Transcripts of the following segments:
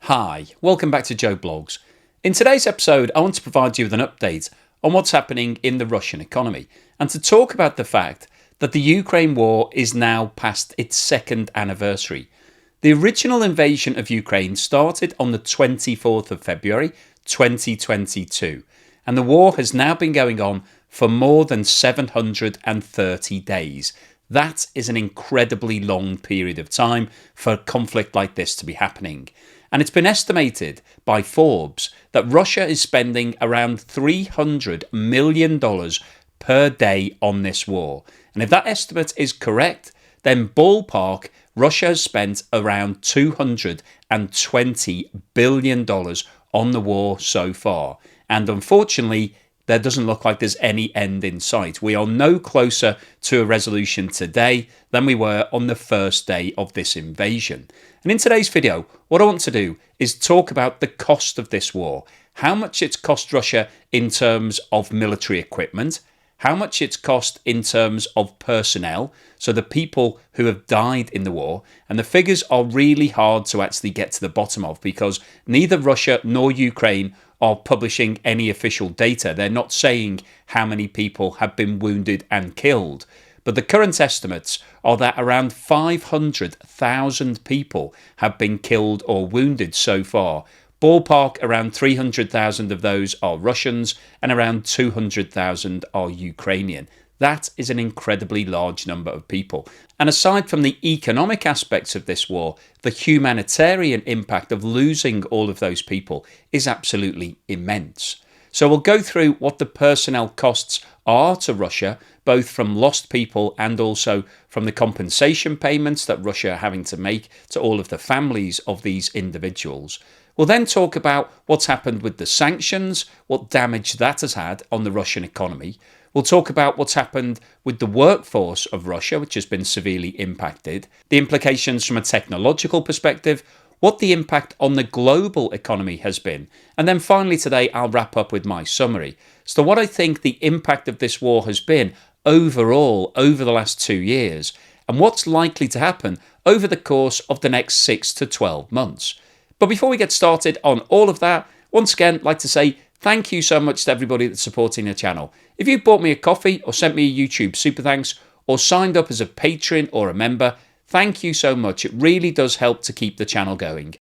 Hi, welcome back to Joe Blogs. In today's episode, I want to provide you with an update on what's happening in the Russian economy and to talk about the fact that the Ukraine war is now past its second anniversary. The original invasion of Ukraine started on the 24th of February 2022, and the war has now been going on for more than 730 days. That is an incredibly long period of time for a conflict like this to be happening. And it's been estimated by Forbes that Russia is spending around $300 million per day on this war. And if that estimate is correct, then ballpark, Russia has spent around $220 billion on the war so far. And unfortunately, there doesn't look like there's any end in sight. We are no closer to a resolution today than we were on the first day of this invasion. And in today's video, what I want to do is talk about the cost of this war, how much it's cost Russia in terms of military equipment, how much it's cost in terms of personnel, so the people who have died in the war, and the figures are really hard to actually get to the bottom of because neither Russia nor Ukraine are publishing any official data. They're not saying how many people have been wounded and killed. But the current estimates are that around 500,000 people have been killed or wounded so far. Ballpark, around 300,000 of those are Russians and around 200,000 are Ukrainian. That is an incredibly large number of people. And aside from the economic aspects of this war, the humanitarian impact of losing all of those people is absolutely immense. So we'll go through what the personnel costs are to Russia, both from lost people and also from the compensation payments that Russia are having to make to all of the families of these individuals. We'll then talk about what's happened with the sanctions, what damage that has had on the Russian economy. We'll talk about what's happened with the workforce of Russia, which has been severely impacted, the implications from a technological perspective, what the impact on the global economy has been, and then finally today I'll wrap up with my summary. So what I think the impact of this war has been overall over the last 2 years, and what's likely to happen over the course of the next 6 to 12 months. But before we get started on all of that, once again, I'd like to say thank you so much to everybody that's supporting the channel. If you bought me a coffee or sent me a YouTube super thanks or signed up as a patron or a member, thank you so much. It really does help to keep the channel going.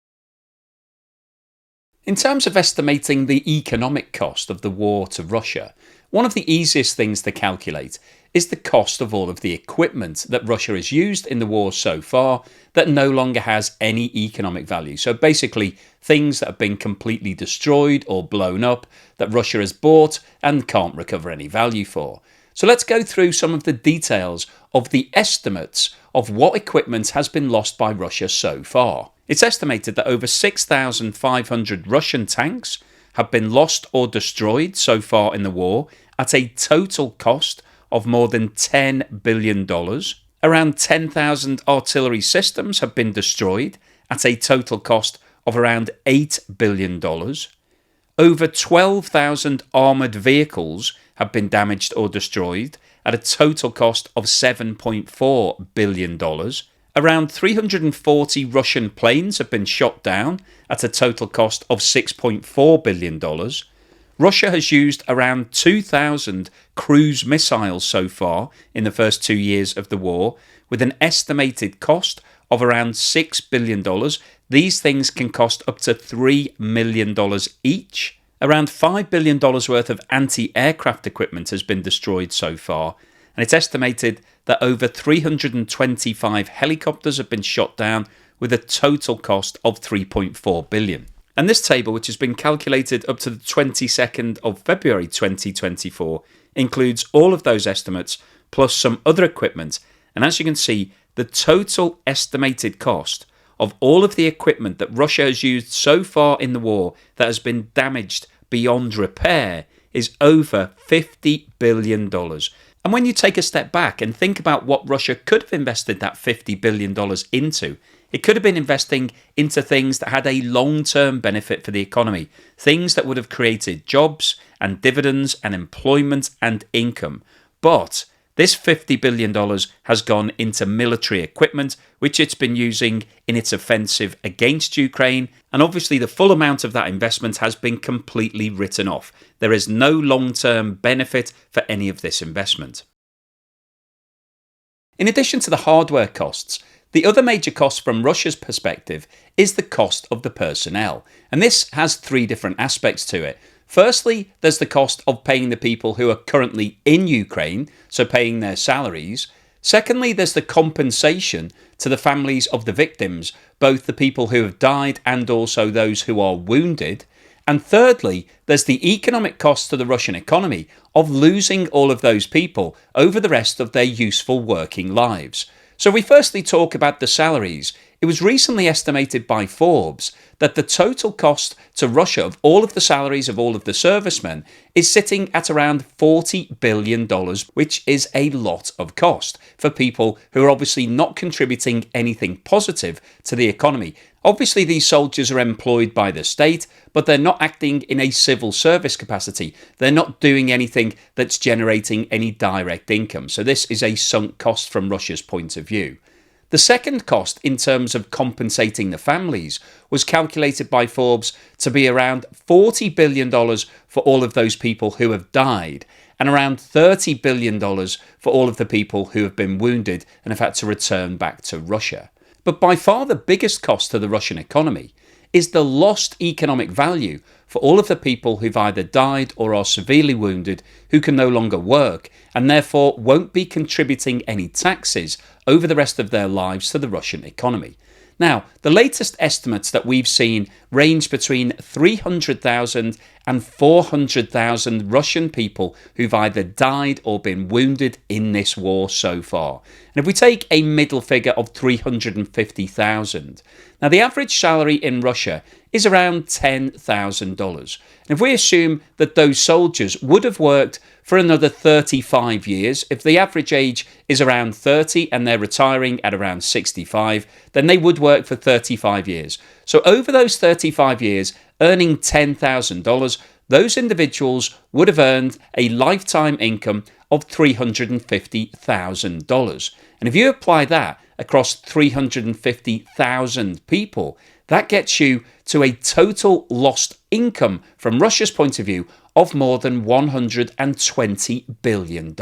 In terms of estimating the economic cost of the war to Russia, one of the easiest things to calculate is the cost of all of the equipment that Russia has used in the war so far that no longer has any economic value. So basically things that have been completely destroyed or blown up that Russia has bought and can't recover any value for. So let's go through some of the details of the estimates of what equipment has been lost by Russia so far. It's estimated that over 6,500 Russian tanks have been lost or destroyed so far in the war at a total cost of more than $10 billion. Around 10,000 artillery systems have been destroyed at a total cost of around $8 billion. Over 12,000 armoured vehicles have been damaged or destroyed at a total cost of $7.4 billion. Around 340 Russian planes have been shot down at a total cost of $6.4 billion. Russia has used around 2,000 cruise missiles so far in the first 2 years of the war, with an estimated cost of around $6 billion. These things can cost up to $3 million each. Around $5 billion worth of anti-aircraft equipment has been destroyed so far, and it's estimated that over 325 helicopters have been shot down with a total cost of $3.4 billion. And this table, which has been calculated up to the 22nd of February 2024, includes all of those estimates plus some other equipment. And as you can see, the total estimated cost of all of the equipment that Russia has used so far in the war that has been damaged beyond repair is over $50 billion. And when you take a step back and think about what Russia could have invested that $50 billion into, it could have been investing into things that had a long-term benefit for the economy, things that would have created jobs and dividends and employment and income. But This $50 billion has gone into military equipment, which it's been using in its offensive against Ukraine, and obviously the full amount of that investment has been completely written off. There is no long-term benefit for any of this investment. In addition to the hardware costs, the other major cost from Russia's perspective is the cost of the personnel, and this has three different aspects to it. Firstly, there's the cost of paying the people who are currently in Ukraine, so paying their salaries. Secondly, there's the compensation to the families of the victims, both the people who have died and also those who are wounded. And thirdly, there's the economic cost to the Russian economy of losing all of those people over the rest of their useful working lives. So we firstly talk about the salaries. It was recently estimated by Forbes that the total cost to Russia of all of the salaries of all of the servicemen is sitting at around $40 billion, which is a lot of cost for people who are obviously not contributing anything positive to the economy. Obviously, these soldiers are employed by the state, but they're not acting in a civil service capacity. They're not doing anything that's generating any direct income. So this is a sunk cost from Russia's point of view. The second cost in terms of compensating the families was calculated by Forbes to be around $40 billion for all of those people who have died, and around $30 billion for all of the people who have been wounded and have had to return back to Russia. But by far the biggest cost to the Russian economy is the lost economic value for all of the people who've either died or are severely wounded, who can no longer work and therefore won't be contributing any taxes over the rest of their lives to the Russian economy. Now, the latest estimates that we've seen range between 300,000 and 400,000 Russian people who've either died or been wounded in this war so far. And if we take a middle figure of 350,000, now the average salary in Russia is around $10,000. And if we assume that those soldiers would have worked for another 35 years, if the average age is around 30 and they're retiring at around 65, then they would work for 35 years. So over those 35 years, earning $10,000, those individuals would have earned a lifetime income of $350,000. And if you apply that across 350,000 people, that gets you to a total lost income from Russia's point of view of more than $120 billion.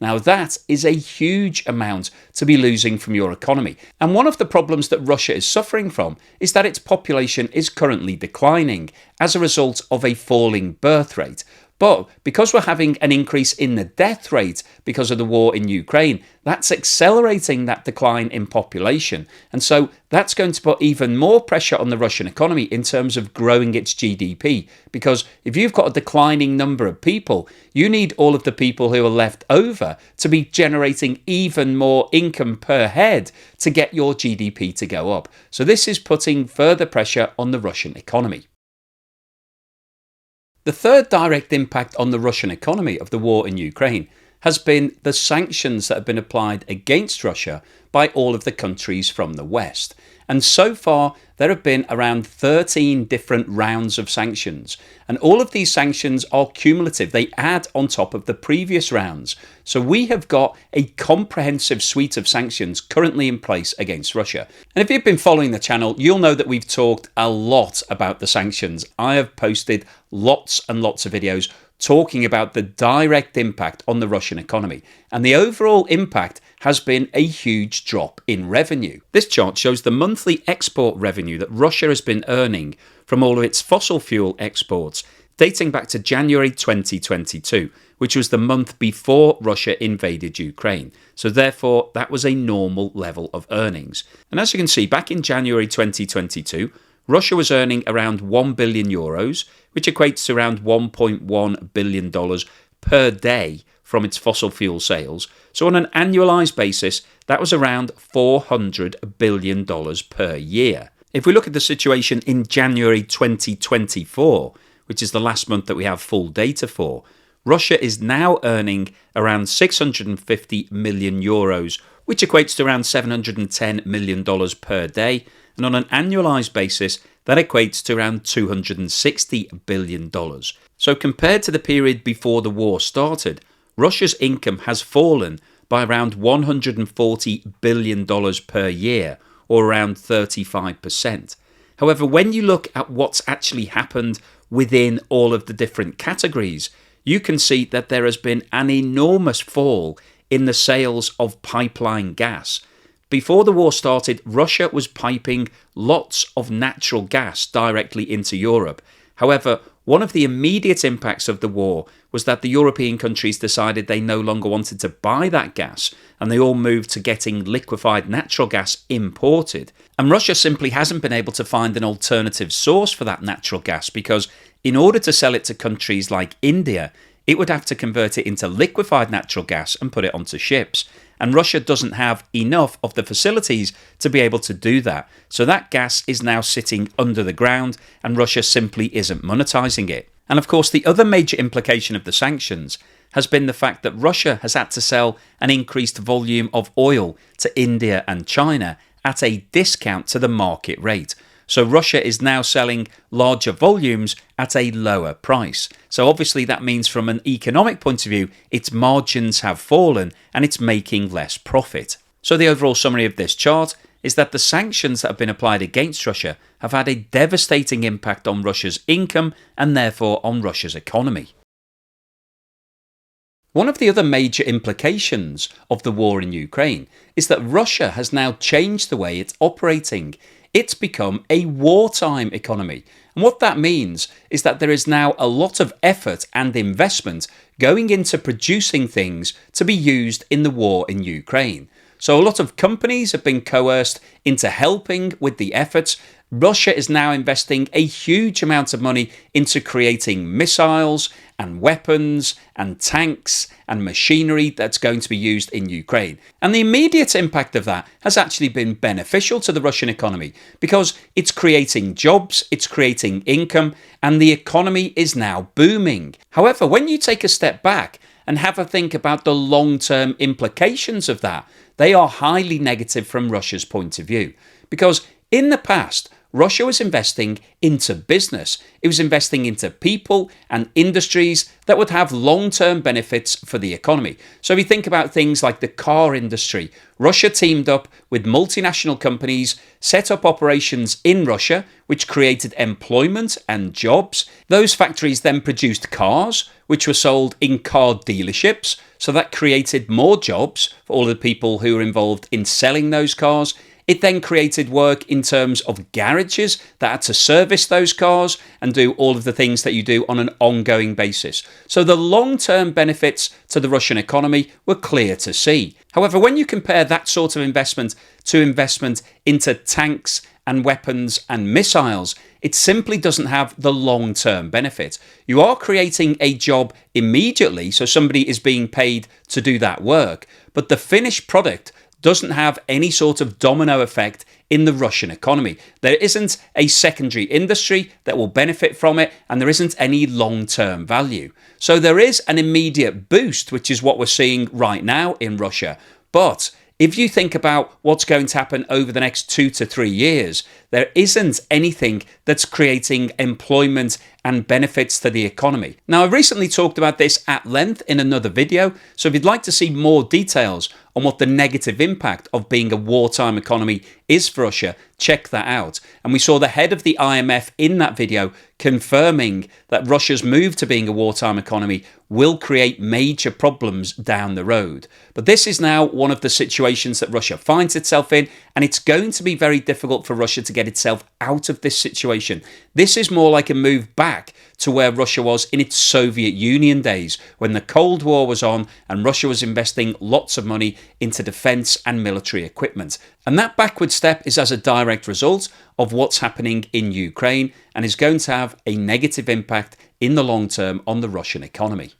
Now that is a huge amount to be losing from your economy. And one of the problems that Russia is suffering from is that its population is currently declining as a result of a falling birth rate. But because we're having an increase in the death rate because of the war in Ukraine, that's accelerating that decline in population. And so that's going to put even more pressure on the Russian economy in terms of growing its GDP. Because if you've got a declining number of people, you need all of the people who are left over to be generating even more income per head to get your GDP to go up. So this is putting further pressure on the Russian economy. The third direct impact on the Russian economy of the war in Ukraine has been the sanctions that have been applied against Russia by all of the countries from the West. And so far, there have been around 13 different rounds of sanctions. And all of these sanctions are cumulative. They add on top of the previous rounds. So we have got a comprehensive suite of sanctions currently in place against Russia. And if you've been following the channel, you'll know that we've talked a lot about the sanctions. I have posted lots and lots of videos talking about the direct impact on the Russian economy. And the overall impact has been a huge drop in revenue. This chart shows the monthly export revenue that Russia has been earning from all of its fossil fuel exports dating back to January 2022, which was the month before Russia invaded Ukraine. So therefore, that was a normal level of earnings. And as you can see, back in January 2022, Russia was earning around 1 billion euros, which equates to around $1.1 billion per day from its fossil fuel sales. So on an annualized basis, that was around $400 billion per year. If we look at the situation in January 2024, which is the last month that we have full data for, Russia is now earning around 650 million euros, which equates to around $710 million per day. And on an annualized basis, that equates to around $260 billion. So compared to the period before the war started, Russia's income has fallen by around $140 billion per year, or around 35%. However, when you look at what's actually happened within all of the different categories, you can see that there has been an enormous fall in the sales of pipeline gas. Before the war started, Russia was piping lots of natural gas directly into Europe. However, one of the immediate impacts of the war was that the European countries decided they no longer wanted to buy that gas, and they all moved to getting liquefied natural gas imported. And Russia simply hasn't been able to find an alternative source for that natural gas, because in order to sell it to countries like India, it would have to convert it into liquefied natural gas and put it onto ships. And Russia doesn't have enough of the facilities to be able to do that. So that gas is now sitting under the ground, and Russia simply isn't monetizing it. And of course, the other major implication of the sanctions has been the fact that Russia has had to sell an increased volume of oil to India and China at a discount to the market rate. So Russia is now selling larger volumes at a lower price. So obviously that means from an economic point of view, its margins have fallen and it's making less profit. So the overall summary of this chart is that the sanctions that have been applied against Russia have had a devastating impact on Russia's income and therefore on Russia's economy. One of the other major implications of the war in Ukraine is that Russia has now changed the way it's operating. It's become a wartime economy. And what that means is that there is now a lot of effort and investment going into producing things to be used in the war in Ukraine. So a lot of companies have been coerced into helping with the efforts. Russia is now investing a huge amount of money into creating missiles and weapons and tanks and machinery that's going to be used in Ukraine. And the immediate impact of that has actually been beneficial to the Russian economy because it's creating jobs, it's creating income, and the economy is now booming. However, when you take a step back and have a think about the long-term implications of that, they are highly negative from Russia's point of view. Because in the past, Russia was investing into business. It was investing into people and industries that would have long-term benefits for the economy. So if you think about things like the car industry, Russia teamed up with multinational companies, set up operations in Russia, which created employment and jobs. Those factories then produced cars, which were sold in car dealerships. So that created more jobs for all the people who were involved in selling those cars. It then created work in terms of garages that had to service those cars and do all of the things that you do on an ongoing basis. So the long-term benefits to the Russian economy were clear to see. However, when you compare that sort of investment to investment into tanks and weapons and missiles, it simply doesn't have the long-term benefit. You are creating a job immediately, so somebody is being paid to do that work, but the finished product doesn't have any sort of domino effect in the Russian economy. There isn't a secondary industry that will benefit from it, and there isn't any long-term value. So there is an immediate boost, which is what we're seeing right now in Russia. But if you think about what's going to happen over the next 2 to 3 years, there isn't anything that's creating employment and benefits to the economy. Now, I recently talked about this at length in another video, so if you'd like to see more details on what the negative impact of being a wartime economy is for Russia, check that out. And we saw the head of the IMF in that video confirming that Russia's move to being a wartime economy will create major problems down the road. But this is now one of the situations that Russia finds itself in, and it's going to be very difficult for Russia to get itself out of this situation. This is more like a move back to where Russia was in its Soviet Union days, when the Cold War was on and Russia was investing lots of money into defense and military equipment. And that backward step is as a direct result of what's happening in Ukraine and is going to have a negative impact in the long term on the Russian economy.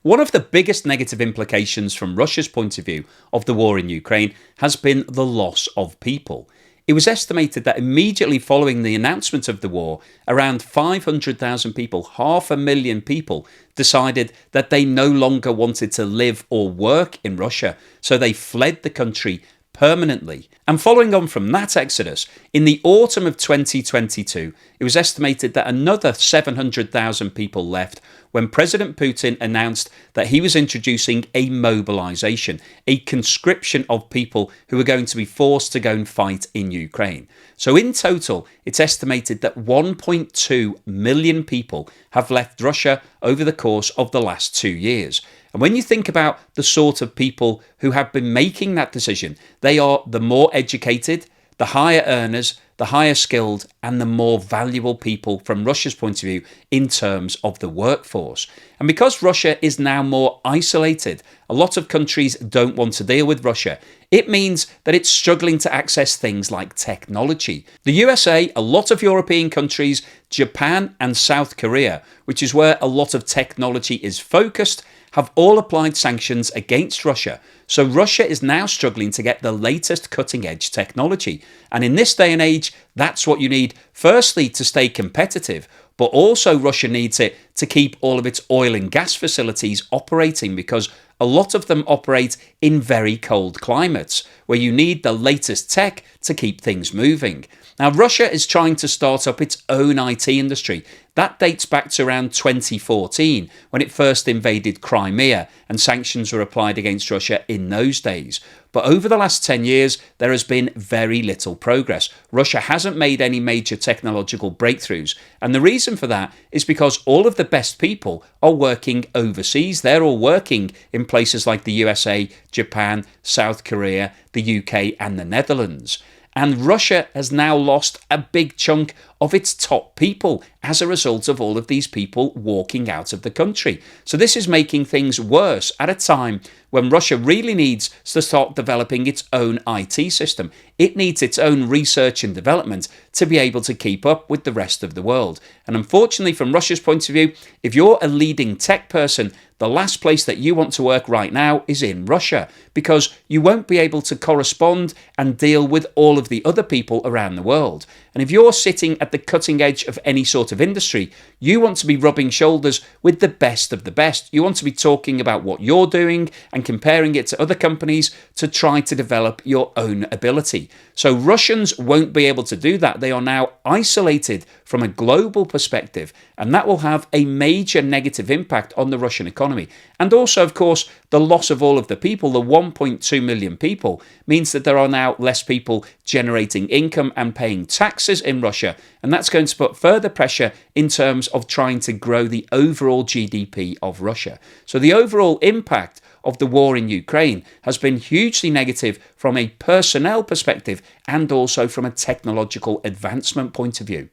One of the biggest negative implications from Russia's point of view of the war in Ukraine has been the loss of people. It was estimated that immediately following the announcement of the war, around 500,000 people, 500,000 people, decided that they no longer wanted to live or work in Russia. So they fled the country permanently. And following on from that exodus, in the autumn of 2022, it was estimated that another 700,000 people left when President Putin announced that he was introducing a mobilization, a conscription of people who are going to be forced to go and fight in Ukraine. So in total, it's estimated that 1.2 million people have left Russia over the course of the last 2 years. And when you think about the sort of people who have been making that decision, they are the more educated, the higher earners, the higher skilled, and the more valuable people from Russia's point of view in terms of the workforce. And because Russia is now more isolated, a lot of countries don't want to deal with Russia. It means that it's struggling to access things like technology. The USA, a lot of European countries, Japan and South Korea, which is where a lot of technology is focused, have all applied sanctions against Russia. So Russia is now struggling to get the latest cutting-edge technology. And in this day and age, that's what you need, firstly, to stay competitive, but also Russia needs it to keep all of its oil and gas facilities operating, because a lot of them operate in very cold climates where you need the latest tech to keep things moving. Now, Russia is trying to start up its own IT industry. That dates back to around 2014 when it first invaded Crimea and sanctions were applied against Russia in those days. But over the last 10 years, there has been very little progress. Russia hasn't made any major technological breakthroughs. And the reason for that is because all of the best people are working overseas. They're all working in places like the USA, Japan, South Korea, the UK and the Netherlands. And Russia has now lost a big chunk of its top people as a result of all of these people walking out of the country. So this is making things worse at a time when Russia really needs to start developing its own IT system. It needs its own research and development to be able to keep up with the rest of the world. And unfortunately, from Russia's point of view, if you're a leading tech person, the last place that you want to work right now is in Russia, because you won't be able to correspond and deal with all of the other people around the world. And if you're sitting at the cutting edge of any sort of industry, you want to be rubbing shoulders with the best of the best. You want to be talking about what you're doing and comparing it to other companies to try to develop your own ability. So Russians won't be able to do that. They are now isolated from a global perspective, and that will have a major negative impact on the Russian economy. And also, of course, the loss of all of the people, the 1.2 million people, means that there are now less people generating income and paying taxes in Russia, and that's going to put further pressure in terms of trying to grow the overall GDP of Russia. So the overall impact of the war in Ukraine has been hugely negative from a personnel perspective and also from a technological advancement point of view.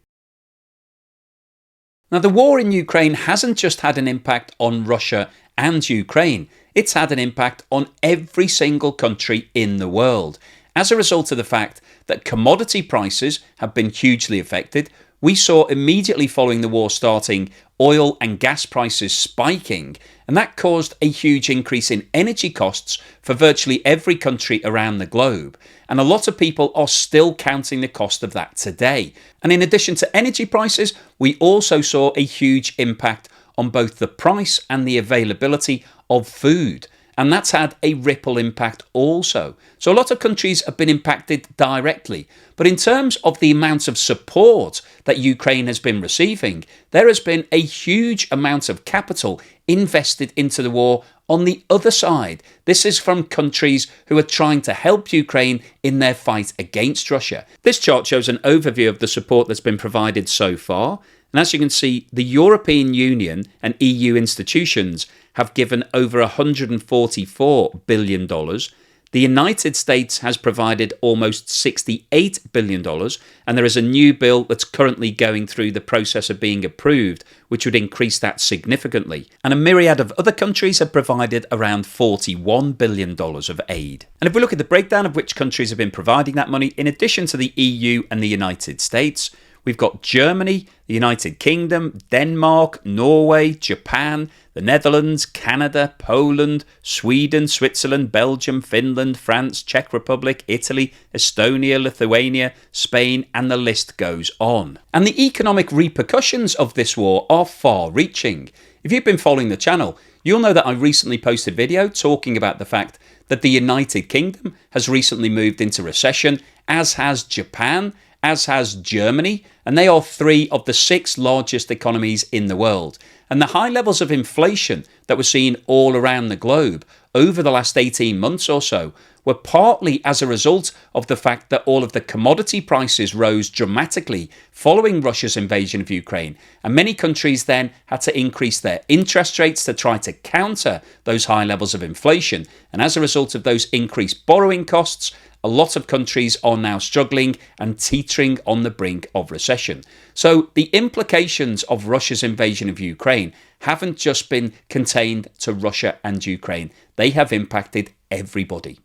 Now, the war in Ukraine hasn't just had an impact on Russia and Ukraine, it's had an impact on every single country in the world. As a result of the fact that commodity prices have been hugely affected, we saw immediately following the war starting oil and gas prices spiking, and that caused a huge increase in energy costs for virtually every country around the globe. And a lot of people are still counting the cost of that today. And in addition to energy prices, we also saw a huge impact on both the price and the availability of food. And that's had a ripple impact also. So a lot of countries have been impacted directly. But in terms of the amount of support that Ukraine has been receiving, there has been a huge amount of capital invested into the war on the other side. This is from countries who are trying to help Ukraine in their fight against Russia. This chart shows an overview of the support that's been provided so far. And as you can see, the European Union and EU institutions have given over $144 billion. The United States has provided almost $68 billion, and there is a new bill that's currently going through the process of being approved, which would increase that significantly. And a myriad of other countries have provided around $41 billion of aid. And if we look at the breakdown of which countries have been providing that money, in addition to the EU and the United States, we've got Germany, the United Kingdom, Denmark, Norway, Japan, the Netherlands, Canada, Poland, Sweden, Switzerland, Belgium, Finland, France, Czech Republic, Italy, Estonia, Lithuania, Spain, and the list goes on. And the economic repercussions of this war are far-reaching. If you've been following the channel, You'll know that I recently posted a video talking about the fact that the United Kingdom has recently moved into recession, as has Japan, as has Germany, and they are 3 of the 6 largest economies in the world. And the high levels of inflation that we're seeing all around the globe over the last 18 months or so were partly as a result of the fact that all of the commodity prices rose dramatically following Russia's invasion of Ukraine. And many countries then had to increase their interest rates to try to counter those high levels of inflation. And as a result of those increased borrowing costs, a lot of countries are now struggling and teetering on the brink of recession. So the implications of Russia's invasion of Ukraine haven't just been contained to Russia and Ukraine. They have impacted everybody.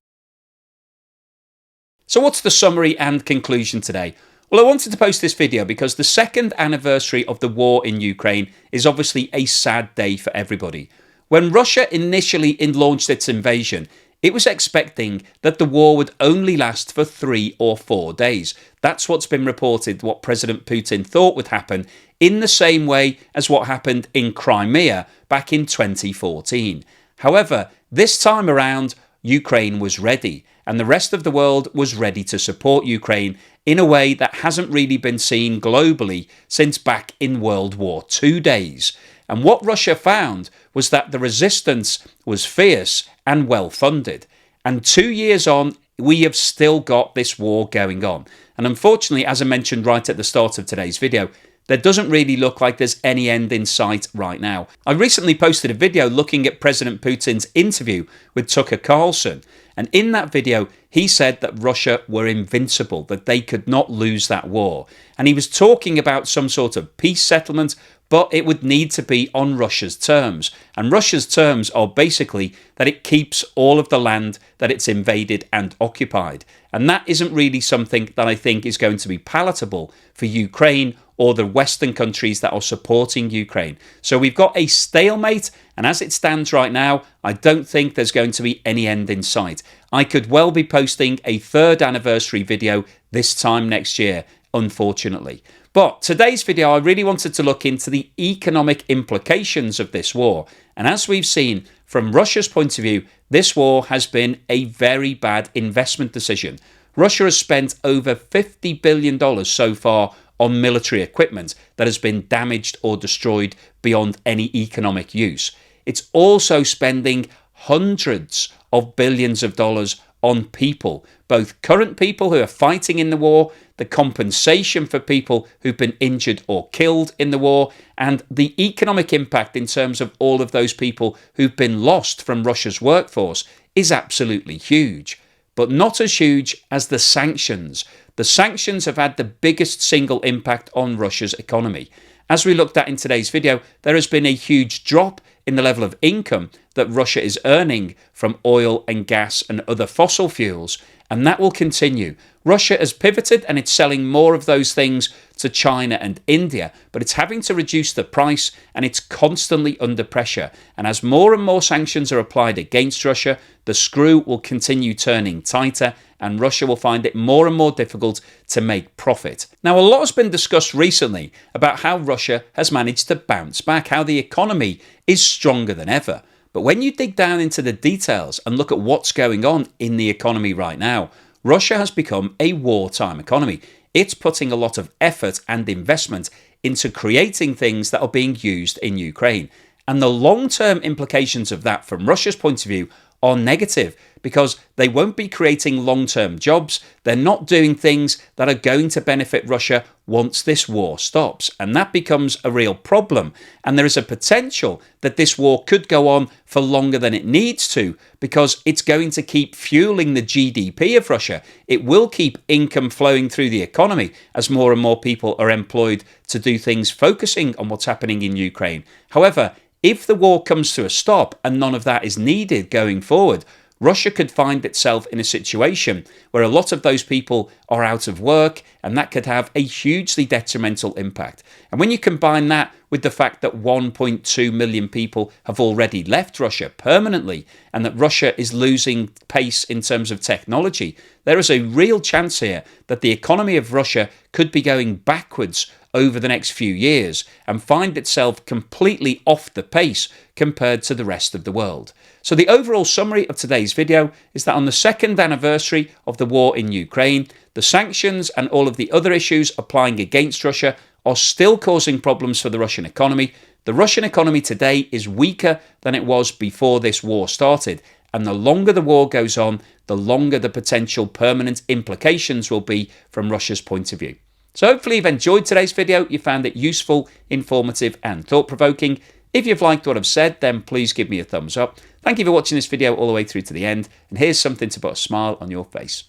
So what's the summary and conclusion today? Well, I wanted to post this video because the 2nd anniversary of the war in Ukraine is obviously a sad day for everybody. When Russia initially launched its invasion, it was expecting that the war would only last for 3 or 4 days. That's what's been reported, what President Putin thought would happen, in the same way as what happened in Crimea back in 2014. However, this time around, Ukraine was ready, and the rest of the world was ready to support Ukraine in a way that hasn't really been seen globally since back in World War II days. And what Russia found was that the resistance was fierce and well funded. And 2 years on, we have still got this war going on. And unfortunately, as I mentioned right at the start of today's video, there doesn't really look like there's any end in sight right now. I recently posted a video looking at President Putin's interview with Tucker Carlson. And in that video, he said that Russia were invincible, that they could not lose that war. And he was talking about some sort of peace settlement, but it would need to be on Russia's terms. And Russia's terms are basically that it keeps all of the land that it's invaded and occupied. And that isn't really something that I think is going to be palatable for Ukraine or the Western countries that are supporting Ukraine. So we've got a stalemate, and as it stands right now, I don't think there's going to be any end in sight. I could well be posting a 3rd anniversary video this time next year, unfortunately. But today's video, I really wanted to look into the economic implications of this war. And as we've seen, from Russia's point of view, this war has been a very bad investment decision. Russia has spent over $50 billion so far on military equipment that has been damaged or destroyed beyond any economic use. It's also spending hundreds of billions of dollars on people, both current people who are fighting in the war, the compensation for people who've been injured or killed in the war, and the economic impact in terms of all of those people who've been lost from Russia's workforce is absolutely huge, but not as huge as the sanctions. The sanctions have had the biggest single impact on Russia's economy. As we looked at in today's video, there has been a huge drop in the level of income that Russia is earning from oil and gas and other fossil fuels, and that will continue. Russia has pivoted and it's selling more of those things to China and India, but it's having to reduce the price and it's constantly under pressure. And as more and more sanctions are applied against Russia, the screw will continue turning tighter and Russia will find it more and more difficult to make profit. Now, a lot has been discussed recently about how Russia has managed to bounce back, how the economy is stronger than ever. But when you dig down into the details and look at what's going on in the economy right now, Russia has become a wartime economy. It's putting a lot of effort and investment into creating things that are being used in Ukraine. And the long-term implications of that from Russia's point of view are negative because they won't be creating long-term jobs. They're not doing things that are going to benefit Russia once this war stops. And that becomes a real problem. And there is a potential that this war could go on for longer than it needs to because it's going to keep fueling the GDP of Russia. It will keep income flowing through the economy as more and more people are employed to do things focusing on what's happening in Ukraine. However, if the war comes to a stop and none of that is needed going forward, Russia could find itself in a situation where a lot of those people are out of work, and that could have a hugely detrimental impact. And when you combine that with the fact that 1.2 million people have already left Russia permanently, and that Russia is losing pace in terms of technology, there is a real chance here that the economy of Russia could be going backwards over the next few years and find itself completely off the pace compared to the rest of the world. So the overall summary of today's video is that on the second anniversary of the war in Ukraine, the sanctions and all of the other issues applying against Russia are still causing problems for the Russian economy. The Russian economy today is weaker than it was before this war started. And the longer the war goes on, the longer the potential permanent implications will be from Russia's point of view. So hopefully you've enjoyed today's video, you found it useful, informative and thought-provoking. If you've liked what I've said, then please give me a thumbs up. Thank you for watching this video all the way through to the end, and here's something to put a smile on your face.